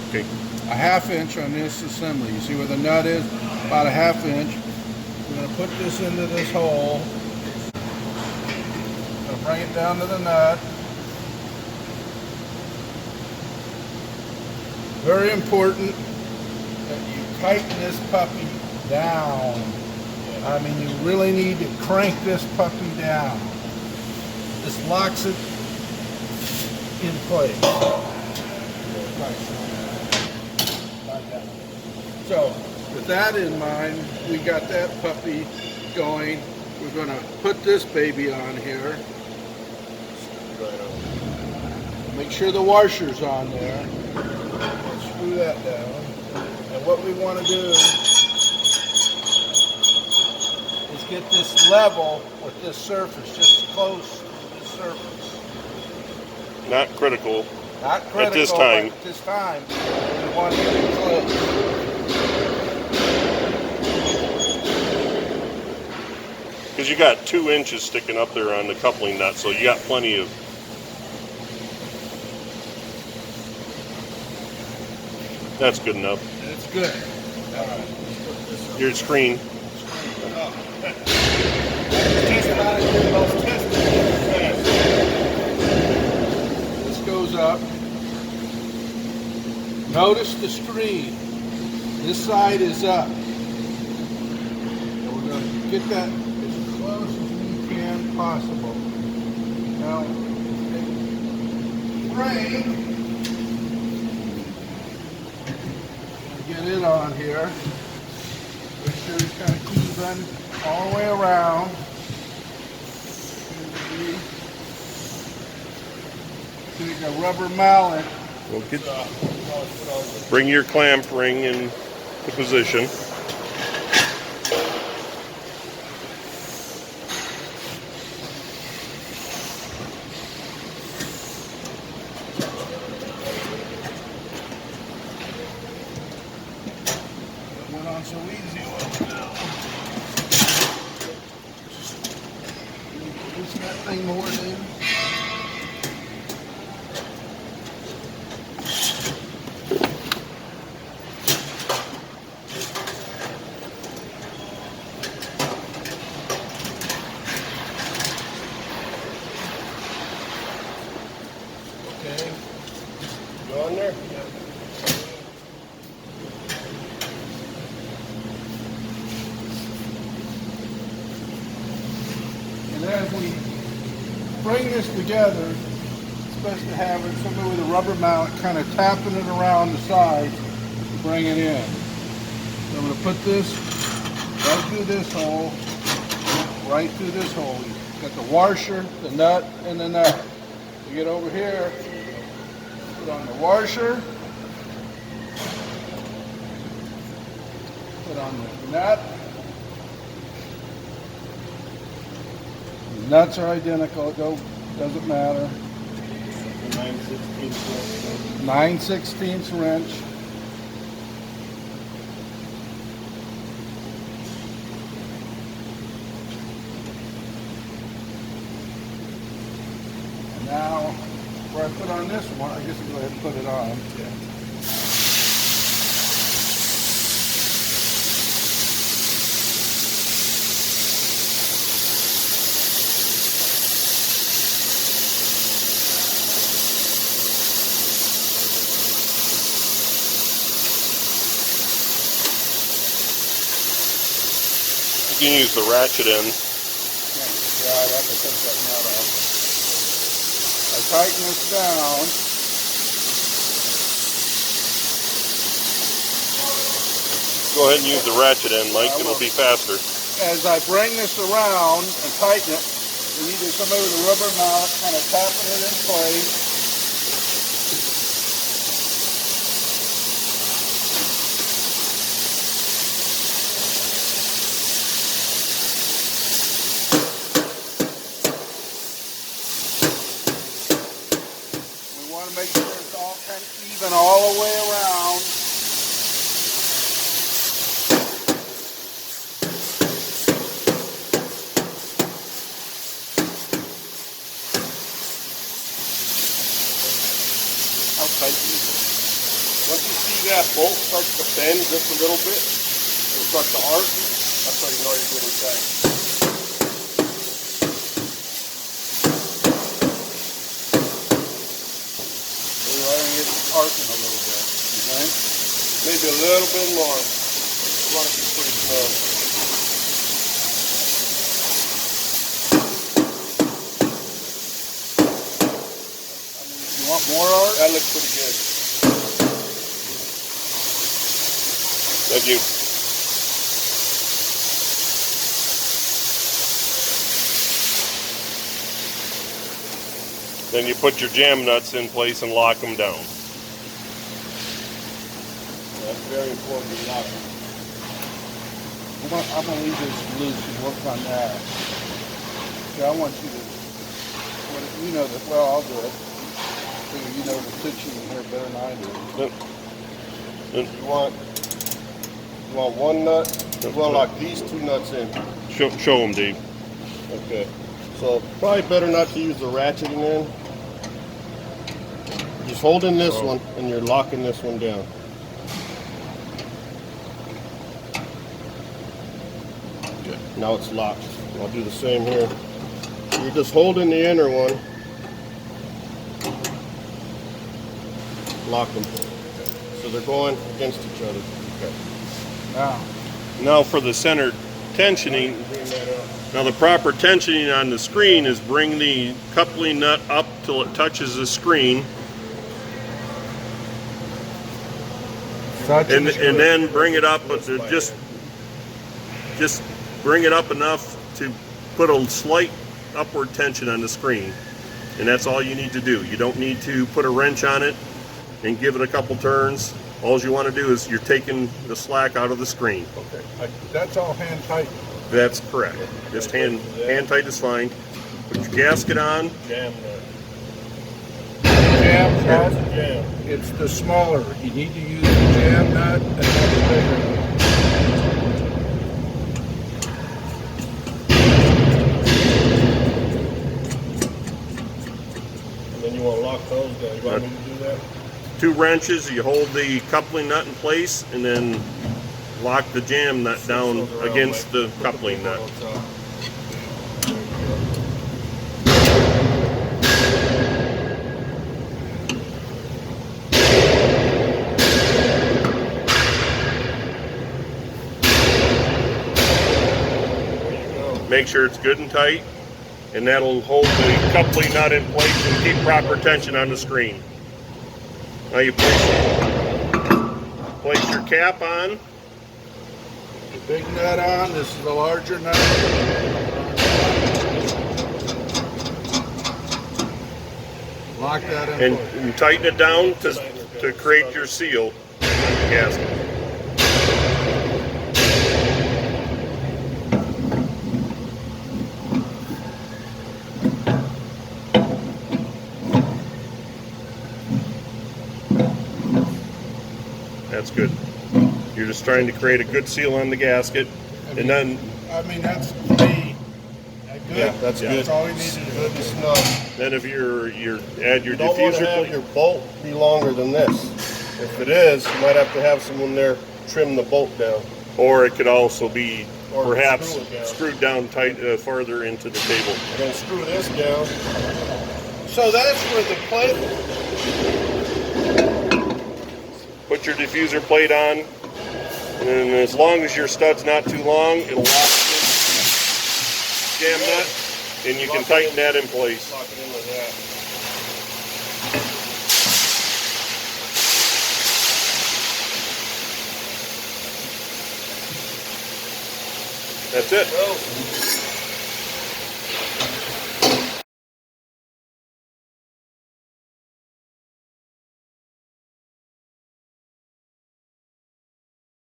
Okay. A ½ inch on this assembly. You see where the nut is? About a ½ inch. We're going to put this into this hole. Going to bring it down to the nut. Very important that you tighten this puppy down. I mean, you really need to crank this puppy down. This locks it in place. So, with that in mind, we got that puppy going. We're going to put this baby on here. Make sure the washer's on there. Screw that down. And what we want to do is get this level with this surface, just close to the surface. Not critical. Not critical at this time. But at this time, we want it to be close. Because you got 2 inches sticking up there on the coupling nut, so you got plenty of. That's good enough. It's good. All right, let's put this on. Your screen. This goes up. Notice the screen. This side is up. And we're going to get that as close as we can possible. Now, frame. Get it on here. Make sure it's kind of even all the way around. Take a rubber mallet. We'll get, bring your clamp ring into position. That went on so easy. Loosen that thing more, David. Okay. You on there? Yeah. And as we bring this together, it's best to have it somewhere with a rubber mallet kind of tapping it around the sides to bring it in. So I'm going to put this right through this hole, right through this hole. You've got the washer, the nut, and the nut. You get over here, put on the washer, put on the nut. The nuts are identical, it doesn't matter. 9/16 wrench. And now, where I put on this one, I guess I'll go ahead and put it on. You can use the ratchet end. Yeah, I'd have to take that nut off. I tighten this down. Go ahead and use the ratchet end, Mike. It'll be faster. As I bring this around and tighten it, we need to come over with a rubber mallet, kind of tapping it in place. We want to make sure it's all kind of even all the way around. How tight do you think? Once you see that bolt starts to bend just a little bit, it'll start to arc, that's how you know you're getting tight. We're letting it arcing a little bit, you think? Maybe a little bit more. You want to be pretty slow. You want more arc? That looks pretty good. Thank you. Then you put your jam nuts in place and lock them down. That's very important to lock them. I'm gonna leave this loose and work on that. See, I want you to, you know that, well, I'll do it. You know the stitching in here better than I do. You want one nut? Well, lock these two nuts in. Show them, Dave. Okay. So probably better not to use the ratcheting end. Just holding this one and you're locking this one down. Okay. Now it's locked. I'll do the same here. You're just holding the inner one. Lock them. So they're going against each other. Okay. Now for the center tensioning. Now the proper tensioning on the screen is bring the coupling nut up till it touches the screen. And then bring it up, but just bring it up enough to put a slight upward tension on the screen. And that's all you need to do. You don't need to put a wrench on it and give it a couple turns. All you want to do is you're taking the slack out of the screen. Okay. That's all hand tight. That's correct. Just hand tight is fine. Put your gasket on. Jam nut. Jam nut. It's the smaller. You need to use the jam nut and not the bigger. And then you want to lock those down. You want me to do that? 2 wrenches, you hold the coupling nut in place and then lock the jam nut down against the coupling nut. Make sure it's good and tight, and that'll hold the coupling nut in place and keep proper tension on the screen. Now you place your cap on. The big nut on, this is the larger nut. Lock that in place. And tighten it down to create your seal gasket. That's good. You're just trying to create a good seal on the gasket, and then. I mean, that's me. Good. Yeah, that's good. That's all you need to do. Good and snug. Then if you add your diffuser, have your bolt be longer than this. If it is, you might have to have someone there trim the bolt down. Or it could also be perhaps screwed down tight farther into the table. And then screw this down. So that's where the plate. Put your diffuser plate on, and as long as your stud's not too long, it'll lock in jam nut, and you can tighten that in place. Lock it in with that. That's it.